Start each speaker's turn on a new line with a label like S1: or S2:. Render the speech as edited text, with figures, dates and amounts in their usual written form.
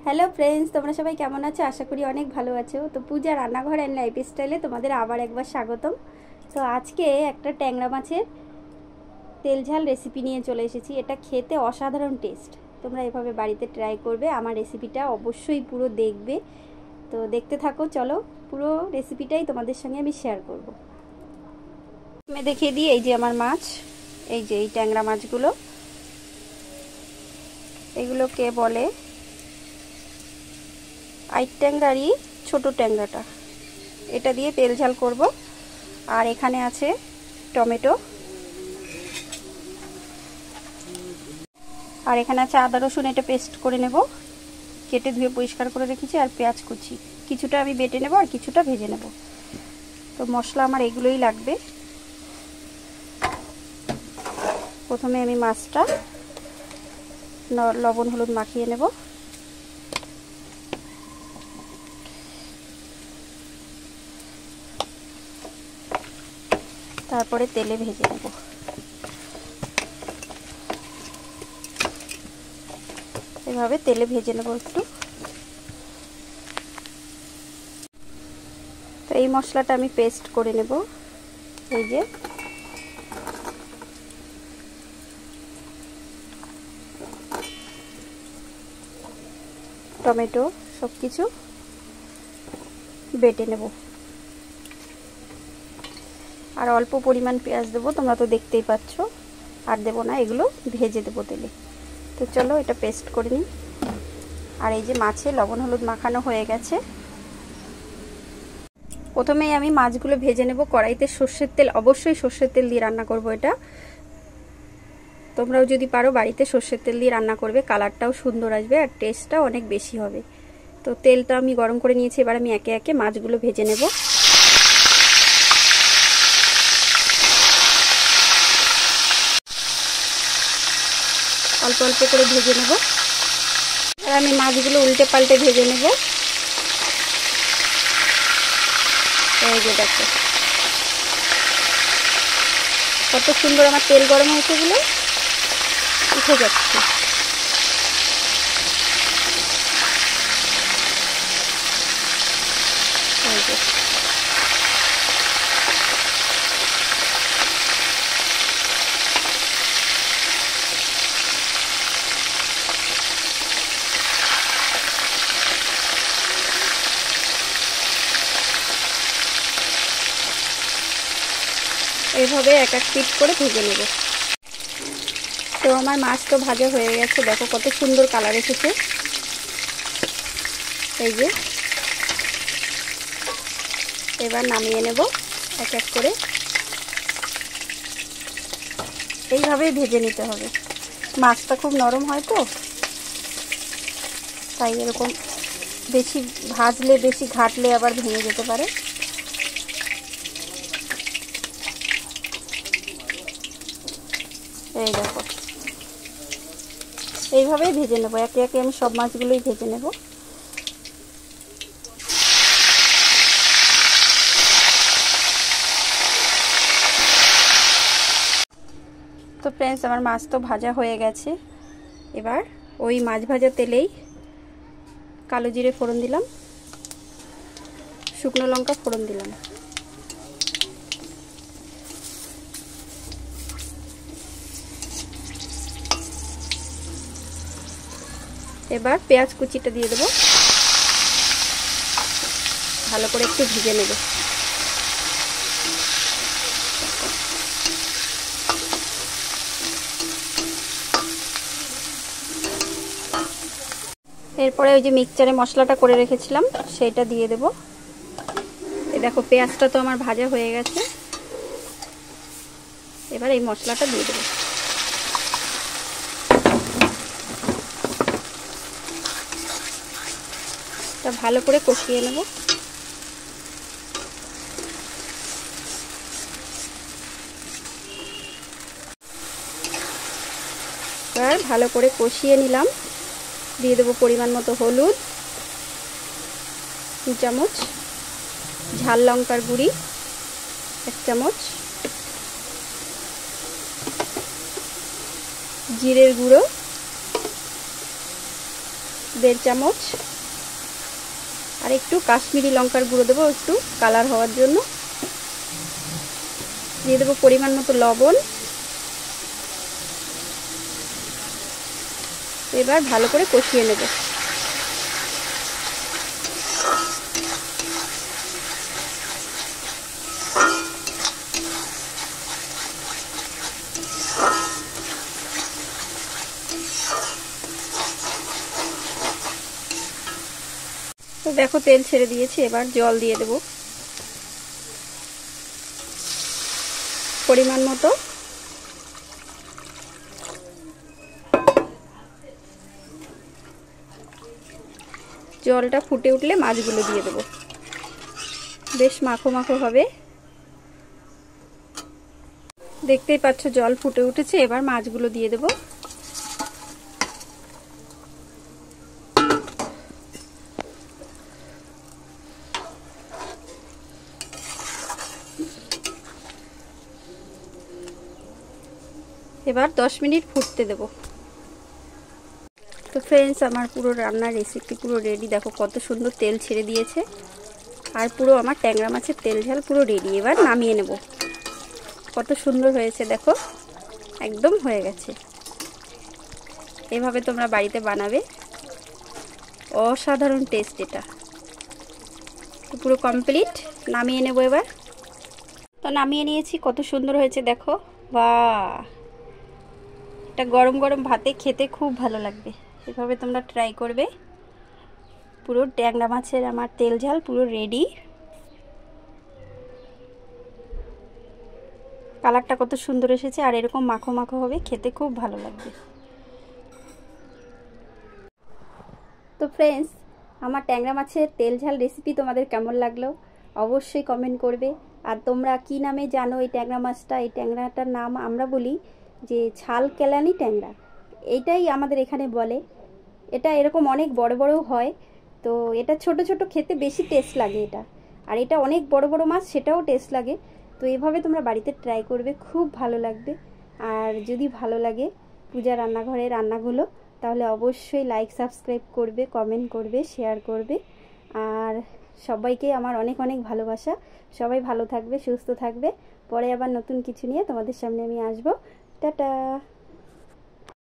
S1: Hello friends, তোমরা সবাই কেমন আছো? আশা করি অনেক ভালো আছো। তো পূজা রান্নাঘর অ্যান্ড লাইফস্টাইলে তোমাদের আবার একবার স্বাগতম। তো আজকে একটা ট্যাংরা মাছের তেল ঝাল রেসিপি নিয়ে চলে এসেছি। এটা খেতে অসাধারণ টেস্ট। তোমরা এভাবে বাড়িতে ট্রাই করবে। আমার রেসিপিটা অবশ্যই পুরো দেখবে। তো দেখতে থাকো, চলো পুরো রেসিপিটাই তোমাদের সঙ্গে আমি শেয়ার করব। আমি দেখিয়ে দিই, এই যে আমার মাছ, এই যে এই ট্যাংরা মাছগুলো, এগুলোকে বলে আইট ট্যাংরারই ছোটো ট্যাংরাটা। এটা দিয়ে তেল ঝাল করব। আর এখানে আছে টমেটো, আর এখানে আছে আদা রসুন, এটা পেস্ট করে নেব, কেটে ধুয়ে পরিষ্কার করে রেখেছি। আর পেঁয়াজ কুচি, কিছুটা আমি বেটে নেব আর কিছুটা ভেজে নেব। তো মশলা আমার এগুলোই লাগবে। প্রথমে আমি মাছটা লবণ হলুদ মাখিয়ে নেব। তারপরে তেলে ভেজে নেব। এভাবে তেলে ভেজে নেব একটু। তো এই মশলাটা আমি পেস্ট করে নেব। এই যে টমেটো সব কিছু বেটে নেব। আর অল্প পরিমাণ পেঁয়াজ দেবো, তোমরা তো দেখতেই পাচ্ছ। আর দেবো না, এগুলো ভেজে দেবো তেলে। তো চলো এটা পেস্ট করে নিই। আর এই যে মাছে লবণ হলুদ মাখানো হয়ে গেছে। প্রথমেই আমি মাছগুলো ভেজে নেব কড়াইতে। সর্ষের তেল, অবশ্যই সর্ষের তেল দিয়ে রান্না করব এটা। তোমরাও যদি পারো বাড়িতে সর্ষের তেল দিয়ে রান্না করবে, কালারটাও সুন্দর আসবে আর টেস্টটাও অনেক বেশি হবে। তো তেলটা আমি গরম করে নিয়েছি। এবার আমি একে একে মাছগুলো ভেজে নেব। অল্প অল্প করে ভেজে নেব। আর আমি মাছগুলো উল্টে পাল্টে ভেজে নেব। এই যে দেখো কত সুন্দর আমার তেল গরম হয়েছে, এগুলো উঠে যাচ্ছে। এইভাবে এক এক পিট করে ভেজে নেব। তো আমার মাছ তো ভাজা হয়ে গেছে, দেখো কত সুন্দর কালার এসেছে। এই যে এবার নামিয়ে নেব এক এক করে। এইভাবেই ভেজে নিতে হবে। মাছটা খুব নরম হয় তো, তাই এরকম বেশি ভাজলে, বেশি ঘাটলে আবার ভেঙে যেতে পারে। এই দেখো এইভাবেই ভেজে নেব। একে একে আমি সব মাছগুলোই ভেজে নেব। তো ফ্রেন্ডস, আমার মাছ তো ভাজা হয়ে গেছে। এবার ওই মাছ ভাজা তেলেই কালো জিরে ফোড়ন দিলাম, শুকনো লঙ্কা ফোড়ন দিলাম। এবার পেঁয়াজ কুচিটা দিয়ে দেবো, ভালো করে একটু ভেজে নেব। এরপরে ওই যে মিক্সচারে মশলাটা করে রেখেছিলাম সেটা দিয়ে দেব। এই দেখো পেঁয়াজটা তো আমার ভাজা হয়ে গেছে। এবার এই মশলাটা দিয়ে দেব। এটা ভালো করে কষিয়ে নেব। এবার ভালো করে কষিয়ে নিলাম। দিয়ে দেবো পরিমাণ মতো হলুদ 2 চামচ, ঝাল লঙ্কার গুঁড়ি 1 চামচ, জিরের গুঁড়ো 1.5 চামচ। আর একটু কাশ্মীরি লঙ্কার গুঁড়ো দেবো একটু কালার হওয়ার জন্য। দিয়ে দেবো পরিমাণ মতো লবণ। এবার ভালো করে কষিয়ে নেব। তো দেখো তেল ছেড়ে দিয়েছি, এবার জল দিয়ে দেব পরিমাণ মতো। জলটা ফুটে উঠলে মাছগুলো দিয়ে দেব। বেশ মাখো মাখো হবে, দেখতেই পাচ্ছ জল ফুটে উঠেছে। এবার মাছগুলো দিয়ে দেব। এবার 10 মিনিট ফুটতে দেব। তো ফ্রেন্ডস, আমার পুরো রান্নার রেসিপি পুরো রেডি। দেখো কত সুন্দর তেল ছেড়ে দিয়েছে, আর পুরো আমার ট্যাংরা মাছের তেল ঝাল পুরো রেডি। এবার নামিয়ে নেব। কত সুন্দর হয়েছে দেখো, একদম হয়ে গেছে। এভাবে তোমরা বাড়িতে বানাবে, অসাধারণ টেস্ট এটা। তো পুরো কমপ্লিট, নামিয়ে নেব এবার। তো নামিয়ে নিয়েছি, কত সুন্দর হয়েছে দেখো। বাহ, এটা গরম গরম ভাতে খেতে খুব ভালো লাগবে। এভাবে তোমরা ট্রাই করবে। পুরো ট্যাংরা মাছের আমার তেল ঝাল পুরো রেডি। কালারটা কত সুন্দর এসেছে, আর এরকম মাখো মাখো হবে, খেতে খুব ভালো লাগবে। তো ফ্রেন্ডস, আমার ট্যাংরা মাছের তেল ঝাল রেসিপি তোমাদের কেমন লাগলো অবশ্যই কমেন্ট করবে। আর তোমরা কি নামে জানো এই ট্যাংরা মাছটা? এই ট্যাংরাটার নাম আমরা বলি যে ছাল কেলানি ট্যাংরা, এইটাই আমাদের এখানে বলে। এটা এরকম অনেক বড় বড় হয়, তো এটা ছোট ছোট খেতে বেশি টেস্ট লাগে এটা। আর এটা অনেক বড় বড় মাছ, সেটাও টেস্ট লাগে। তো এভাবে তোমরা বাড়িতে ট্রাই করবে, খুব ভালো লাগবে। আর যদি ভালো লাগে পূজা রান্নাঘরের রান্নাগুলো, তাহলে অবশ্যই লাইক সাবস্ক্রাইব করবে, কমেন্ট করবে, শেয়ার করবে। আর সবাইকে আমার অনেক অনেক ভালোবাসা। সবাই ভালো থাকবে, সুস্থ থাকবে। পরে আবার নতুন কিছু নিয়ে তোমাদের সামনে আমি আসবো। টাটা।